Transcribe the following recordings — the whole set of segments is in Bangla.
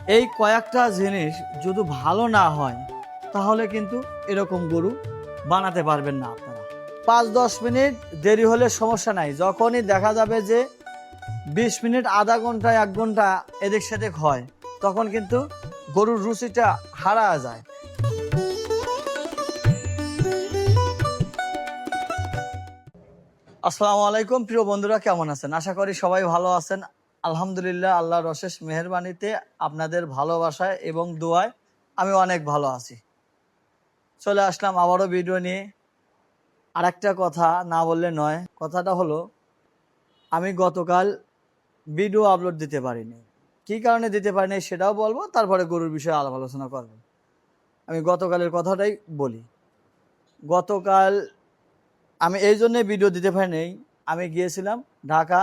এই কয়েকটা জিনিস যদি ভালো না হয় তাহলে কিন্তু এরকম গরু বানাতে পারবেন না আপনারা। 5-10 মিনিট দেরি হলে সমস্যা নাই, যখনই দেখা যাবে যে 20 মিনিট, আধা ঘন্টা, 1 ঘন্টা এদিক সেদিক হয়, তখন কিন্তু গরুর রুচিটা হারা যায়। আসসালামু আলাইকুম প্রিয় বন্ধুরা, কেমন আছেন? আশা করি সবাই ভালো আছেন। আলহামদুলিল্লাহ, আল্লাহর অশেষ মেহেরবানিতে আপনাদের ভালোবাসায় এবং দোয়ায় আমি অনেক ভালো আছি। চলে আসলাম আবারও ভিডিও নিয়ে। আরেকটা কথা না বললে নয়, কথাটা হলো আমি গতকাল ভিডিও আপলোড দিতে পারিনি। কী কারণে দিতে পারিনি সেটাও বলবো, তারপরে গরুর বিষয়ে আলাপ আলোচনা করব। আমি গতকালের কথাটাই বলি। গতকাল আমি এই জন্যে ভিডিও দিতে পারিনি, আমি গিয়েছিলাম ঢাকা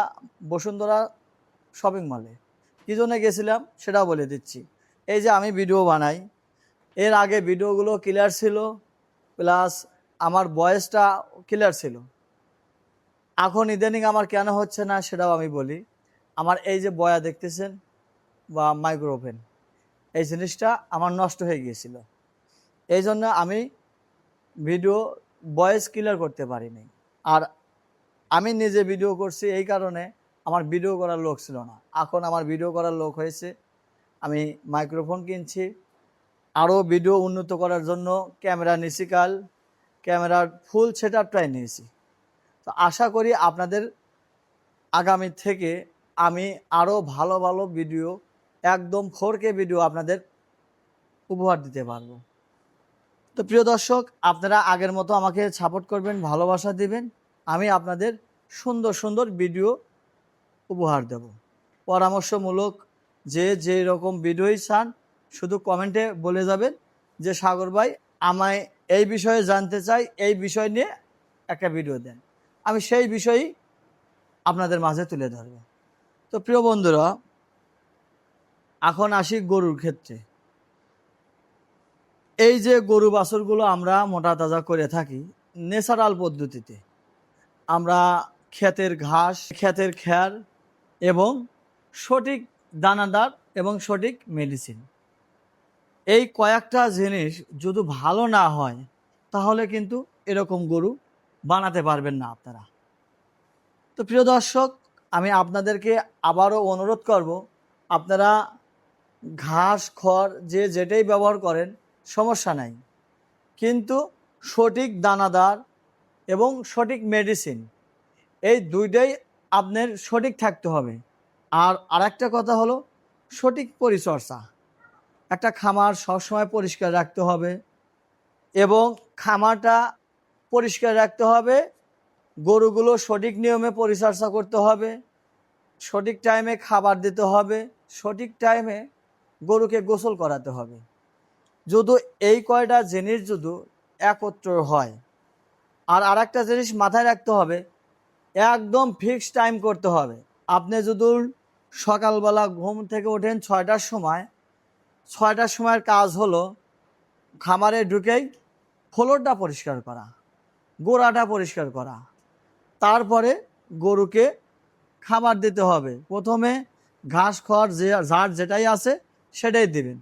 বসুন্ধরা শপিং মলে। কী জন্য গেছিলাম সেটাও বলে দিচ্ছি। এই যে আমি ভিডিও বানাই, এর আগে ভিডিওগুলো ক্লিয়ার ছিল, প্লাস আমার ভয়েসটা ক্লিয়ার ছিল। এখন ইদানিং আমার কেন হচ্ছে না সেটাও আমি বলি। আমার এই যে বয়া দেখতেছেন বা মাইক্রোফোন, এই জিনিসটা আমার নষ্ট হয়ে গিয়েছিল। এই জন্য আমি ভিডিও ভয়েস ক্লিয়ার করতে পারিনি। আর আমি নিজে ভিডিও করছি, এই কারণে আমার ভিডিও করার লোক ছিল না। এখন আমার ভিডিও করার লোক হয়েছে, আমি মাইক্রোফোন কিনছি, আরও ভিডিও উন্নত করার জন্য ক্যামেরা নিয়েছি, কাল ক্যামেরার ফুল সেটআপটাই নিয়েছি। তো আশা করি আপনাদের আগামী থেকে আমি আরও ভালো ভালো ভিডিও, একদম 4K ভিডিও আপনাদের উপহার দিতে পারবো। তো প্রিয় দর্শক, আপনারা আগের মতো আমাকে সাপোর্ট করবেন, ভালোবাসা দিবেন। আমি আপনাদের সুন্দর সুন্দর ভিডিও উপহার দেব। পরামর্শমূলক যে রকম ভিডিওই চান, শুধু কমেন্টে বলে যাবেন যে সাগর ভাই, আমায় এই বিষয়ে জানতে চাই, এই বিষয় নিয়ে একটা ভিডিও দেন। আমি সেই বিষয়ই আপনাদের মাঝে তুলে ধরব। তো প্রিয় বন্ধুরা, এখন আসি গরুর ক্ষেত্রে। এই যে গরু বাছুরগুলো আমরা মোটা তাজা করে থাকি ন্যাচারাল পদ্ধতিতে, আমরা ক্ষেতের ঘাস, ক্ষেতের খ্যার এবং সঠিক দানাদার এবং সঠিক মেডিসিন, এই কয়েকটা জিনিস যদি ভালো না হয় তাহলে কিন্তু এরকম গরু বানাতে পারবেন না আপনারা। তো প্রিয় দর্শক, আমি আপনাদেরকে আবারও অনুরোধ করব, আপনারা ঘাস খড় যে যেটাই ব্যবহার করেন সমস্যা নাই, কিন্তু সঠিক দানাদার এবং সঠিক মেডিসিন, এই দুইটাই আপনার সঠিক থাকতে হবে। আর আরেকটা কথা হলো সঠিক পরিচর্যা। একটা খামার সবসময় পরিষ্কার রাখতে হবে এবং খামারটা পরিষ্কার রাখতে হবে, গরুগুলো সঠিক নিয়মে পরিচর্যা করতে হবে, সঠিক টাইমে খাবার দিতে হবে, সঠিক টাইমে গরুকে গোসল করাতে হবে। যদি এই কয়টা জিনিস যদি একত্র হয়, আর আরেকটা জিনিস মাথায় রাখতে হবে, একদম ফিক্সড টাইম করতে হবে। আপনি যদি সকালবেলা ঘুম থেকে ওঠেন 6টার সময়, 6টার সময়ের কাজ হলো খামারে ঢুকেই ফ্লোরটা পরিষ্কার করা, গোড়াটা পরিষ্কার করা, তারপরে গরুকে খাবার দিতে হবে। প্রথমে ঘাস খড় যে যার যেটাই আছে সেটাই দেবেন।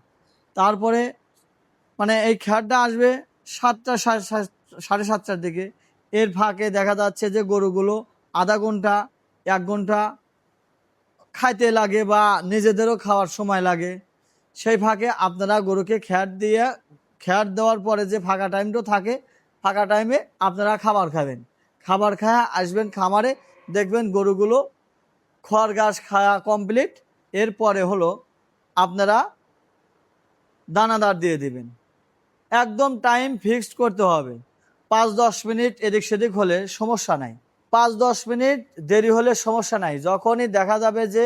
তারপরে মানে এই খ্যারটা আসবে 7টা, 7:30টার দিকে। এর ফাঁকে দেখা যাচ্ছে যে গরুগুলো আধা ঘন্টা, 1 ঘন্টা খাইতে লাগে বা নিজেদেরও খাওয়ার সময় লাগে। সেই ফাঁকে আপনারা গরুকে খ্যার দেওয়ার পরে যে ফাঁকা টাইমটা থাকে, ফাঁকা টাইমে আপনারা খাবার খাবেন। খাবার খাওয়া আসবেন খামারে, দেখবেন গরুগুলো খড় ঘাস খাওয়া কমপ্লিট। এরপরে হলো আপনারা দানাদার দিয়ে দিবেন। একদম টাইম ফিক্সড করতে হবে। 5-10 মিনিট এদিক সেদিক হলে সমস্যা নাই, 5-10 মিনিট দেরি হলে সমস্যা নাই। যখনই দেখা যাবে যে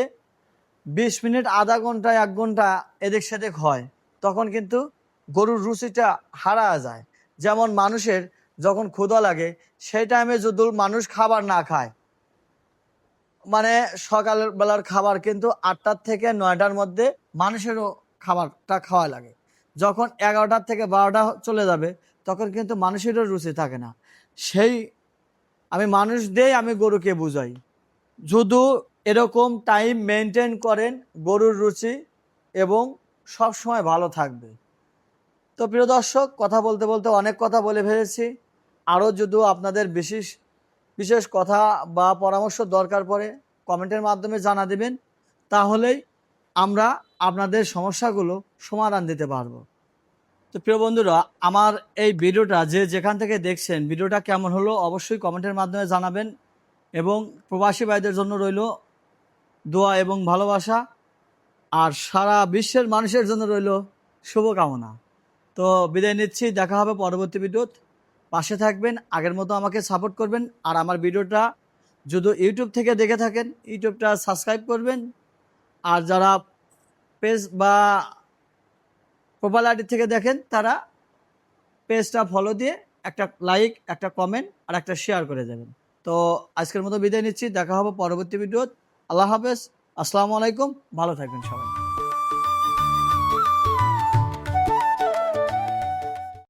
20 মিনিট, আধা ঘন্টা, 1 ঘন্টা এদিক সেদিক হয়, তখন কিন্তু গরুর রুচিটা হারা যায়। যেমন মানুষের যখন ক্ষুধা লাগে, সেই টাইমে যদি মানুষ খাবার না খায়, মানে সকালের বেলার খাবার কিন্তু 8টার থেকে 9টার মধ্যে মানুষেরও খাবারটা খাওয়া লাগে। যখন 11টার থেকে 12টা চলে যাবে, তখন কিন্তু মানুষেরও রুচি থাকে না। সেই আমি মানুষ দিয়েই আমি গরুকে বুঝাই, যদি এরকম টাইম মেনটেন করেন, গরুর রুচি এবং সব সময় ভালো থাকবে। তো প্রিয় দর্শক, কথা বলতে বলতে অনেক কথা বলে ফেলেছি। আরও যদিও আপনাদের বিশেষ বিশেষ কথা বা পরামর্শ দরকার পড়ে কমেন্টের মাধ্যমে জানা দেবেন, তাহলেই আমরা আপনাদের সমস্যাগুলো সমাধান দিতে পারবো। তো প্রিয় বন্ধুরা, আমার এই ভিডিওটা যে যেখান থেকে দেখছেন, ভিডিওটা কেমন হলো অবশ্যই কমেন্টের মাধ্যমে জানাবেন। এবং প্রবাসী ভাইদের জন্য রইল দোয়া এবং ভালোবাসা, আর সারা বিশ্বের মানুষের জন্য রইল শুভকামনা। তো বিদায় নিচ্ছি, দেখা হবে পরবর্তী ভিডিওতে। পাশে থাকবেন, আগের মতো আমাকে সাপোর্ট করবেন। আর আমার ভিডিওটা যদি ইউটিউব থেকে দেখে থাকেন, ইউটিউবটা সাবস্ক্রাইব করবেন। আর যারা পেজ বা প্রোফাইল আইডি থেকে দেখেন, তারা পেজটা ফলো দিয়ে একটা লাইক, একটা কমেন্ট আর একটা শেয়ার করে দেবেন। তো আজকের মতো বিদায় নিচ্ছি, দেখা হবে পরবর্তী ভিডিওতে। আল্লাহ হাফেজ, আসসালামু আলাইকুম, ভালো থাকবেন সবাই।